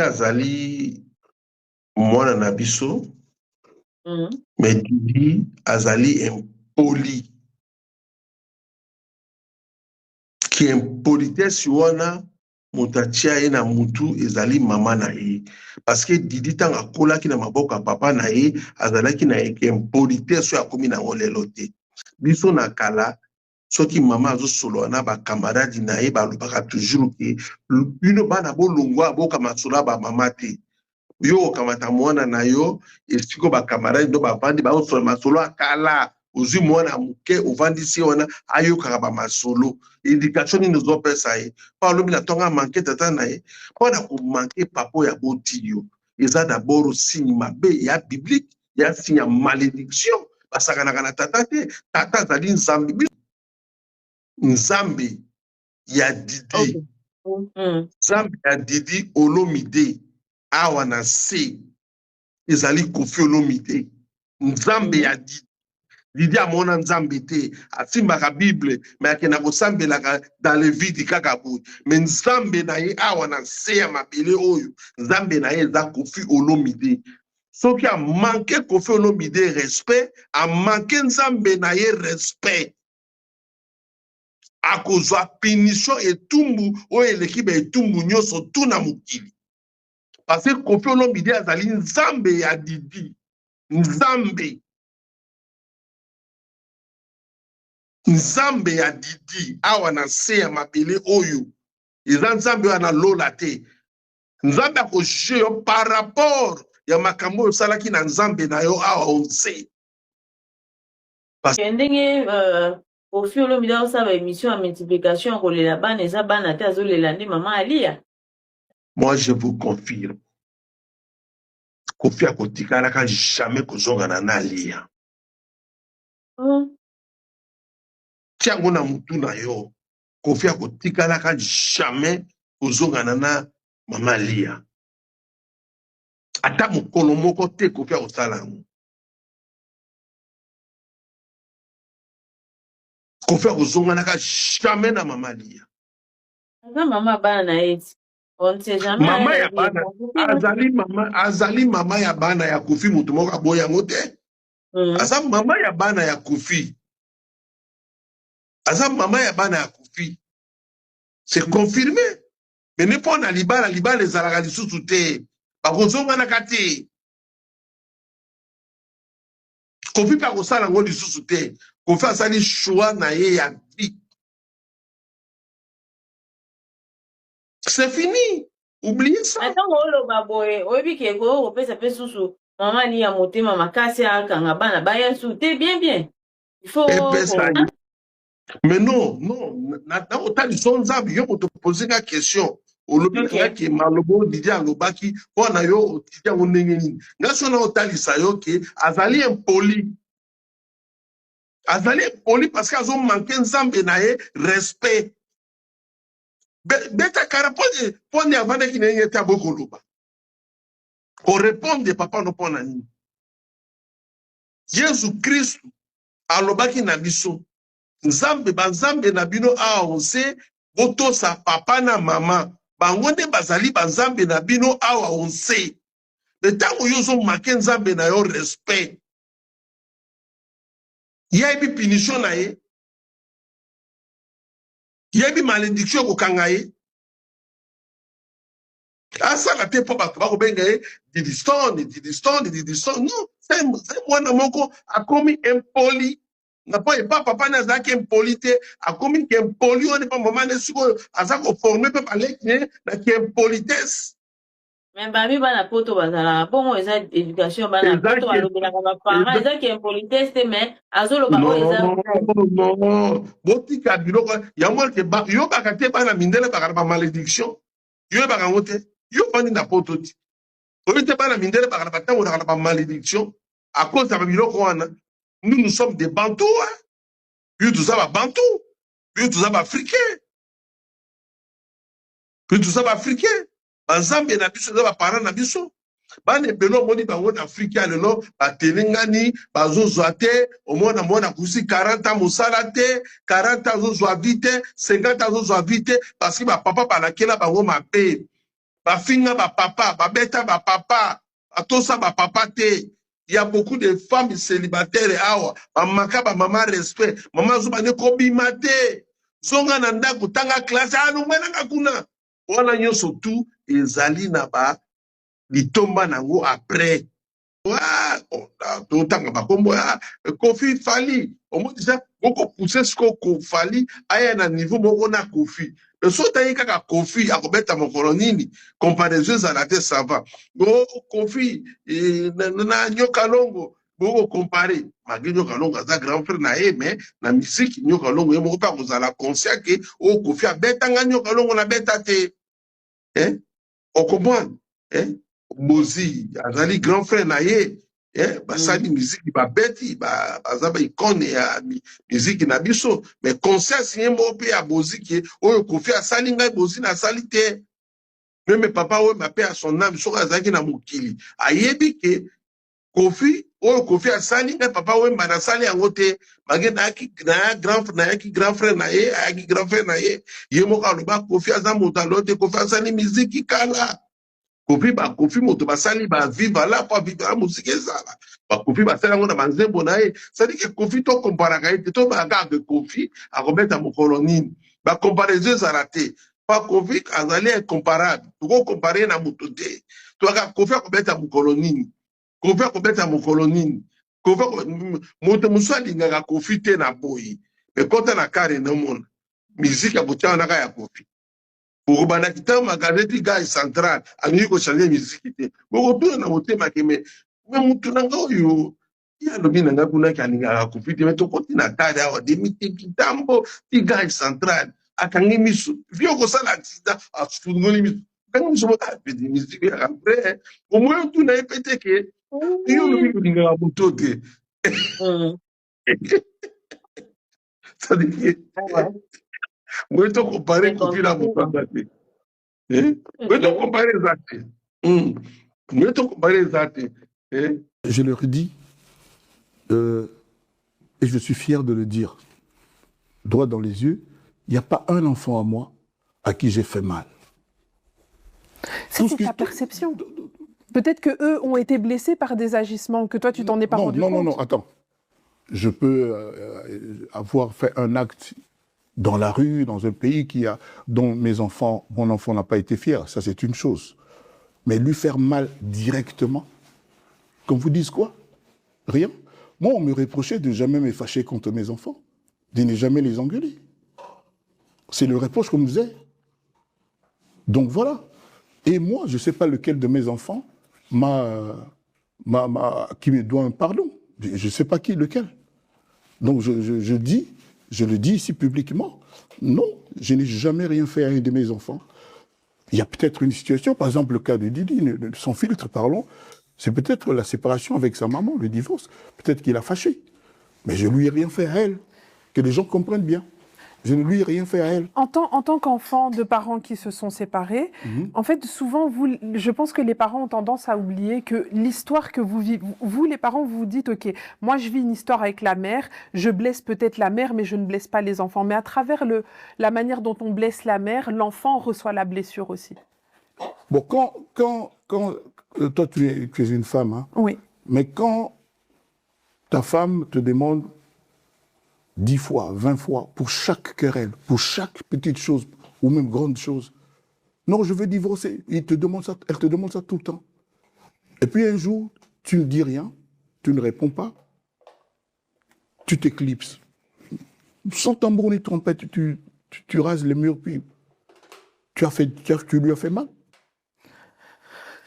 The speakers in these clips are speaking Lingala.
azali mwana na biso mais Didi azali impoli ki impolitesse wana moto atia ye na mutu ezali mama na ye parce que Didi tanga akolaki na maboko ya papa na ye azalaki na impolitesse oyo akomi nango lelo te biso na kala soki mama azosolola na bakamaradi na ye balobaka toujours ke bino bana bolongwa bokama solo bamama te yo okamata mwana na yo esiko bakamaradi ndo bavandi baosolola masolo akala ozwi mwana moke ovandisi ye wana ayokaka bamasolo éducation nini ozopesa ye mpo alobi na ntongo amanke tata na ye mpona komanke papa ya boti yo eza d'abord signe mabe ya biblique ya signe ya malédiction basakanaka na tata te tata azali nzambe nzambe ya Didi nzambe ya Didi Olomide awa na se ezali Koffi Olomide nzambe ya Didi Didi amona nzambe te asimbaka bible me akenda kosambelaka dans le vide kaka boye me nzambe na ye awa na se ya mabele oyo nzambe na ye eza Koffi Olomide soki amanke Koffi Olomide respect amanke nzambe na ye respect akozwa punition etumbu oyo eleki ba etumbu nyonso tuna mokili parce que Koffi Olomide azali nzambe ya Didi nzambe ya Didi awa na se ya mabele oyo eza nzambe oyo analola te nzambe akojuge yo par rapport ya makambo oyo osalaki na nzambe na yo awa onse ndenge Koffi Olomide osala émission ya multiplication akolela bana eza bana te azolela nde mama alia. Moi je vous confirme Koffi akotikalaka jamais kozongana na alia tiango na mutu na yo Koffi akotikalaka jamais kozongana na mama alia ata mokolo moko te Koffi akosala yango Koffi akozonganaka jamais na mama alia mama bana na eti on sait jamais mama ya bana azali mama ya bana ya Koffi mutu moko aboya yango te aza mama ya bana ya Koffi aza mama ya bana ya Koffi c'est confirmé mais ne pona libala ezalaka lisusu te bakozonganaka te Koffi mpe akosala yango lisusu te Koffi asali choix na ye ya vie c'est fini oubliez ça ntango oloba boye oyebi ke kopesa mpe susu mama ni ya motema makasi akanga bana baya su te bien il faut mais non na otali so nzambe yo moto pose ka question olobi ngaki malobo Didi alobaki mpona yo Didi yango ndenge nini nga so na otalisa yo ke azali impoli parce que azomanke nzambe na ye respect beta kara pone avandaki na ye te abokoloba korépondre papa no mpona nini Yesu Kristu alobaki na biso banzambe na bino awa onse botosa papa na mama bango nde bazali banzambe na bino awa onse le ntango yo ozomake nzambe na yo respect yebi punition na ye yebi malédiction kokanga ye asala te mpo bato bakobenga ye Didi non c'est mwana moko akomi impoli na po epa papa ne azalaki impoli te akomi ke impoli wana epa mama ne sikoyo aza koforme mpe baleki ne na ke impolitesse mais bami bana poto bazalaka bongo eza éducation bana poto balobelaka baparent eza ke impolitesse te mais azoloba oyo eza botika biloko yango ke yobaka te bana mindele baka na bamalédiction yoyebaka yango te yo fandi na poto ti oyo te bana mindele baka na batangolaka na bamalédiction à cause ya babiloko wana nous sommes des bantous hein? Puis tout ça va bantou puis tout ça va africain puis tout ça va africain banzambe na biso eza baparent na biso bana ebele omoni bango na afrika lelo batelengani bazozwa te omona mwana kusi 40 ans mosala te 40 ans azozwa vi te 50 ans azozwa vi te parce que bapapa balakela bango mabe bafinga bapapa, babeta bapapa, batosa bapapa te. Il y a beaucoup de femmes célibataires awa, bamaka ba maman respect, maman zuba ne kobima te. Zonga na ndako tanga classe anumena kakuna. Wana nyonso tu ezali na ba litomba nango après. Totanga bakombo Kofi Fali. Au moins déjà beaucoup pousser ce qu'on Fali aya na niveau moko na Kofi. Le sota yi kaka Kofi akobeta mokolo nini comparaison za la tête ça va. Go Kofi na nyoka longo boko comparer magi nyoka longo za grand frère na ye mais na musique nyoka longo yemo pa kozala conscient que o Kofi abeta nga nyoka longo na beta te. Okomwan Bozi azali grand frère na ye basali musique babeti bazaba icône ya musique na biso mais conscience yembo pe ya Bozi ki oyo Kofi asali ngai Bozi na sali te. Même papa oyo mape à son âme soka azaki na mokili ayebi ke Kofi oyo Kofi asali ngai papa oyo na sali yango te mage na grand frère na ye ayaki grand frère na ye yemo ka loba Kofi aza moto lote Kofi asali musique kala. Kofi moto basali ba vivre là pour vivre la musique ezala. Kofi basala ngo na banzembo na ye. Ça dit que Kofi to compara ka ete to ba ga Kofi a remettre mon colonine. Ba comparaison ezala te. Pas Kofi azali incomparable. Tu go comparer na moto te. Tu ga Kofi a remettre mon colonine. Kofi a remettre mon colonine. Kofi moto musali nga Kofi te na boyi. Mais quand on a carré na monde. Musique a botia na ya Kofi. Pour banakita magazeti gars central ani ko changer musique te boko to na motema keme me mutu nanga oyo ya lobi nanga kuna kaninga Kofi te meto koti na tada wa demite kitambo ti gars central akangi misu vio ko sala accident a fungoli misu kangi misu mota pe di musique ya après au moins tu na epete ke yo lobi kuninga mutu te ça dit que moi, je comparer Kofi la Moutambate. Moi, je comparer les actes. Moi, je comparer les actes. Je leur dis, et je suis fier de le dire, droit dans les yeux, il n'y a pas un enfant à moi à qui j'ai fait mal. C'est ta perception. Peut-être qu'eux ont été blessés par des agissements que toi, tu t'en es pas rendu compte. Non, attends. Je peux avoir fait un acte dans la rue, dans un pays dont mon enfant n'a pas été fier, ça c'est une chose. Mais lui faire mal directement, comme vous dites quoi? Rien. Moi, on me reprochait de jamais me fâcher contre mes enfants, de ne jamais les engueuler. C'est le reproche qu'on me faisait. Donc voilà. Et moi, je ne sais pas lequel de mes enfants qui me doit un pardon. Je ne sais pas lequel. Donc je le dis ici publiquement. Non, je n'ai jamais rien fait à un de mes enfants. Il y a peut-être une situation, par exemple le cas de Didi, sans filtre, parlons, c'est peut-être la séparation avec sa maman, le divorce. Peut-être qu'il a fâché. Mais je ne lui ai rien fait à elle. Que les gens comprennent bien. Je ne lui ai rien fait à elle. En tant qu'enfant de parents qui se sont séparés, en fait, souvent, je pense que les parents ont tendance à oublier que l'histoire que vous vivez, vous, les parents, vous vous dites, OK, moi, je vis une histoire avec la mère, je blesse peut-être la mère, mais je ne blesse pas les enfants. Mais à travers la manière dont on blesse la mère, l'enfant reçoit la blessure aussi. Bon, quand toi, tu es une femme, hein, oui. Mais quand ta femme te demande 10 fois, 20 fois, pour chaque querelle, pour chaque petite chose, ou même grande chose. Non, je veux divorcer. Elle te demande ça tout le temps. Et puis un jour, tu ne dis rien, tu ne réponds pas, tu t'éclipses. Sans tambour ni trompette, tu rases les murs, puis tu lui as fait mal.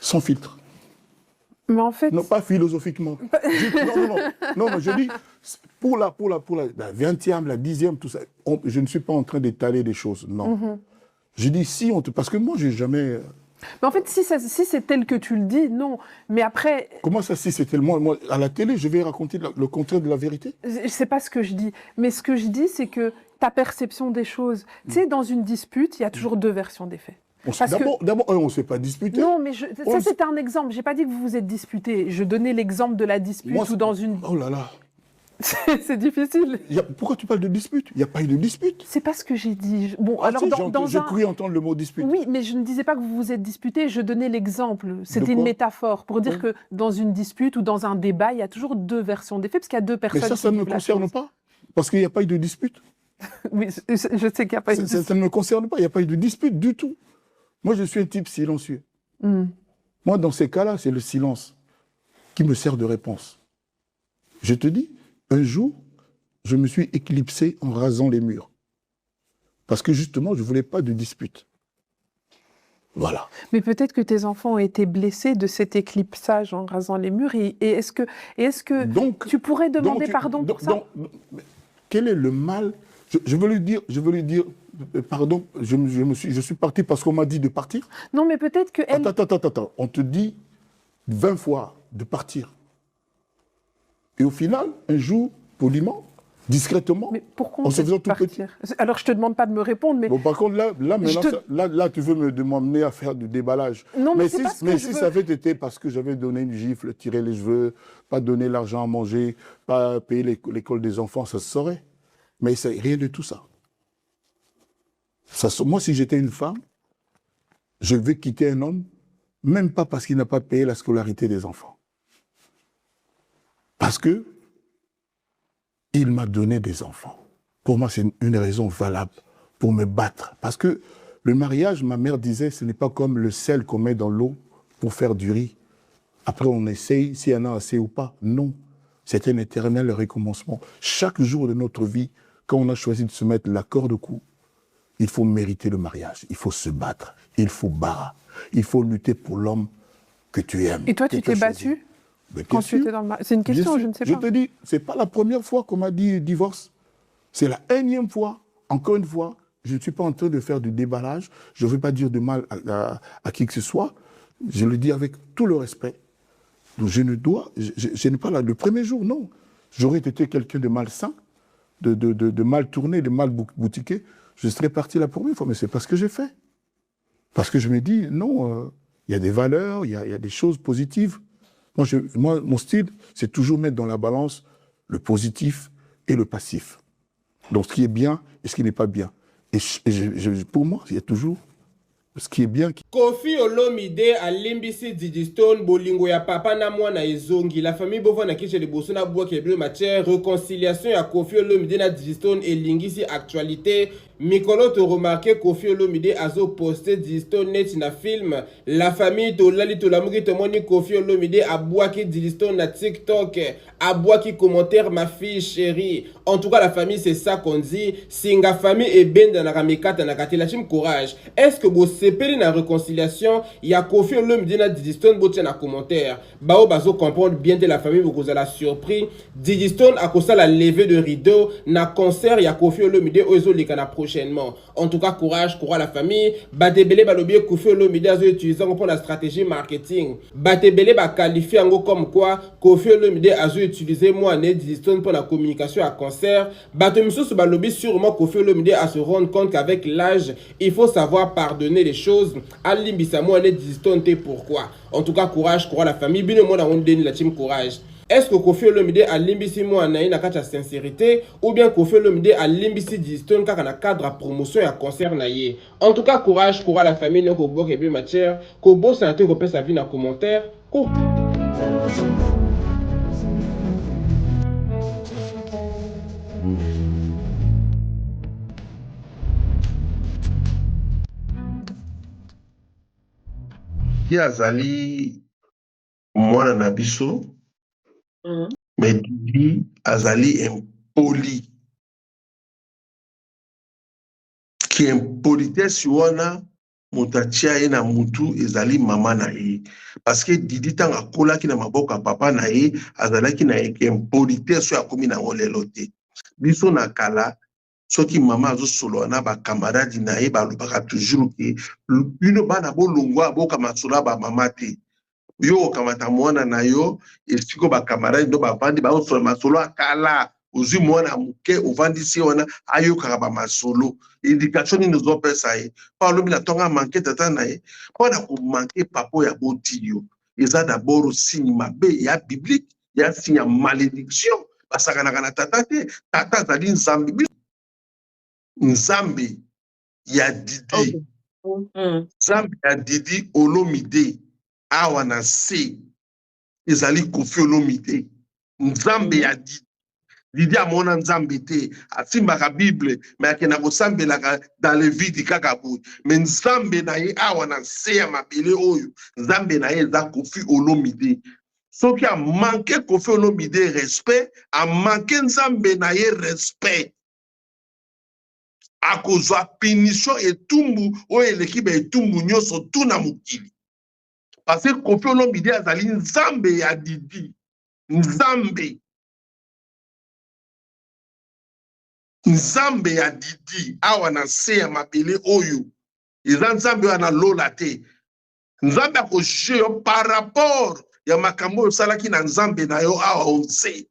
Sans filtre. Mais en fait... Non, pas philosophiquement. Non, je dis, pour la 20e, la 10e, tout ça, je ne suis pas en train d'étaler des choses, non. Je dis, parce que moi, j'ai jamais... Mais en fait, si c'est tel que tu le dis, non. Mais après... Comment ça, si c'est tel? Moi, à la télé, je vais raconter le contraire de la vérité? C'est pas ce que je dis. Mais ce que je dis, c'est que ta perception des choses... Tu sais, dans une dispute, il y a toujours deux versions des faits. D'abord, on ne s'est pas disputé. Non, mais ça, c'était un exemple. Je n'ai pas dit que vous vous êtes disputé. Je donnais l'exemple de la dispute ou dans une... Oh là là. C'est difficile. Pourquoi tu parles de dispute? Il n'y a pas eu de dispute. C'est pas ce que j'ai dit. Bon, Ah, alors si, dans j'ai un... cru entendre le mot dispute. Oui, mais je ne disais pas que vous vous êtes disputé, je donnais l'exemple. C'était une quoi? métaphore pour dire que dans une dispute ou dans un débat, il y a toujours deux versions des faits, parce qu'il y a deux personnes. Mais ça ne me concerne pas, parce qu'il n'y a pas eu de dispute. Oui, je sais qu'il n'y a pas eu de dispute. Ça ne me concerne pas, il n'y a pas eu de dispute du tout. Moi, je suis un type silencieux. Moi, dans ces cas-là, c'est le silence qui me sert de réponse. Je te dis, un jour, je me suis éclipsé en rasant les murs. Parce que justement, je ne voulais pas de dispute. Voilà. Mais peut-être que tes enfants ont été blessés de cet éclipsage en rasant les murs. Et est-ce que donc, tu pourrais demander pardon pour ça? Quel est le mal? Je veux lui dire, pardon, je suis parti parce qu'on m'a dit de partir. Non, mais peut-être que elle... Attends. On te dit 20 fois de partir. Et au final, un jour, poliment, discrètement, mais pourquoi en se faisant tout petit. Alors, je ne te demande pas de me répondre, mais... Bon, par contre, là, tu veux m'emmener à faire du déballage. Non, mais si ça avait été parce que j'avais donné une gifle, tiré les cheveux, pas donné l'argent à manger, pas payer l'école des enfants, ça se saurait. Mais c'est rien de tout ça. Moi, si j'étais une femme, je vais quitter un homme, même pas parce qu'il n'a pas payé la scolarité des enfants. Parce que il m'a donné des enfants. Pour moi, c'est une raison valable pour me battre. Parce que le mariage, ma mère disait, ce n'est pas comme le sel qu'on met dans l'eau pour faire du riz. Après, on essaye s'il y en a assez ou pas. Non, c'est un éternel recommencement. Chaque jour de notre vie, quand on a choisi de se mettre la corde au cou, il faut mériter le mariage. Il faut se battre. Il faut barrer. Il faut lutter pour l'homme que tu aimes. Et toi, tu t'es battu quand tu étais dans le mariage? C'est une question, je ne sais pas. Je te dis, ce n'est pas la première fois qu'on m'a dit divorce. C'est la énième fois. Encore une fois, je ne suis pas en train de faire du déballage. Je ne veux pas dire de mal à qui que ce soit. Je le dis avec tout le respect. Donc je n'ai pas là le premier jour, non. J'aurais été quelqu'un de malsain, de mal tourné, de mal boutiqué. Je serais parti la première fois, mais c'est pas ce que j'ai fait. Parce que je me dis, non, il y a des valeurs, il y a des choses positives. Moi, mon style, c'est toujours mettre dans la balance le positif et le passif. Donc, ce qui est bien et ce qui n'est pas bien. Et pour moi, il y a toujours ce qui est bien. Koffi Olomide a limbisi Diddy Stone bolingo ya papa na mwana ezongi. La famille bovo na kiche de boso na bwa keble matière réconciliation ya Koffi Olomide na Diddy Stone et lingisi actualité. Mikolo te remarqué Koffi Olomide azo posté Diddy Stone net na film. La famille to lali to lamuki te moni Koffi Olomide a bwa ki Diddy Stone na TikTok. A bwa ki commentaire ma fille chérie. En tout cas la famille c'est ça qu'on dit. Singa famille et benda na kamikata na kati la chim courage. Est-ce que vous sepeli na réconciliation ya Koffi Olomide na Diddy Stone botia na commentaire. Bao bazo comprendre bien de la famille vous la surpris. Diddy Stone a kosa la levée de rideau na concert ya Koffi Olomide ozo likana prochainement. En tout cas courage la famille. Batebele balobie Koffi Olomide azo utiliser pour la stratégie marketing. Batebele ba qualifier ngo comme quoi Koffi Olomide azo utiliser moi né Diddy Stone pour la communication à concert. Batemiso su balobie sûrement Koffi Olomide à se rendre compte qu'avec l'âge, il faut savoir pardonner les choses. Alimbisa moi né Diddy Stone te pourquoi. En tout cas courage la famille. Bino moi na on deni la team courage. Est-ce que Koffi Olomide a limbisi moi na ina kata sincérité ou bien Koffi Olomide a limbisi Diddy Stone kaka na cadre à promotion et à concert na ye. En tout cas courage la famille non ko boke bien matière ko bo santé ko pesa sa vie na commentaire ko. Qui azali mwana na biso mais Didi azali impoli. Ki impolitesse wana mutatia ye na mutu ezali mama na ye. Parce que Didi tanga kola ki na maboka papa na ye azalaki na ye impolitesse ya komi na olelo te. Biso na kala soki mama azo solo na ba camarade na ye ba lobaka toujours ke bino bana bolongwa boka masolo ba mama te. Yo kamata mwana na yo esiko ba camarade do ba vandi ba solo masolo akala ozwi mwana muke ovandisi wana ayoka ba masolo indication ni nous opesa ye pa lobi na tonga manke tata na ye pona ko manke papo ya botiyo eza d'abord signe mabe ya biblique ya signe ya malédiction basakanaka na tata te. Tata azali nzambe. Nzambe ya Didi. Nzambe ya Didi Olomide awa na se ezali Koffi Olomide. Nzambe ya Didi. Didi amona nzambe te, asimbaka Bible, mais akena kosambelaka dans le vide kaka boye. Mais nzambe na ye awa na se ya mabele oyo, nzambe na ye eza Koffi Olomide. Soki a manqué Koffi Olomide respect, a manqué nzambe na ye respect. A kozwa punition etumbu oyo eleki ba etumbu nyonso tuna mokili. Parce que Koffi Olomide azali nzambe ya Didi. Nzambe. Nzambe ya Didi awa na se ya mabele oyo. Eza nzambe wana lola te. Nzambe akojuge yo par rapport ya makambo osalaki na nzambe na yo awa onse.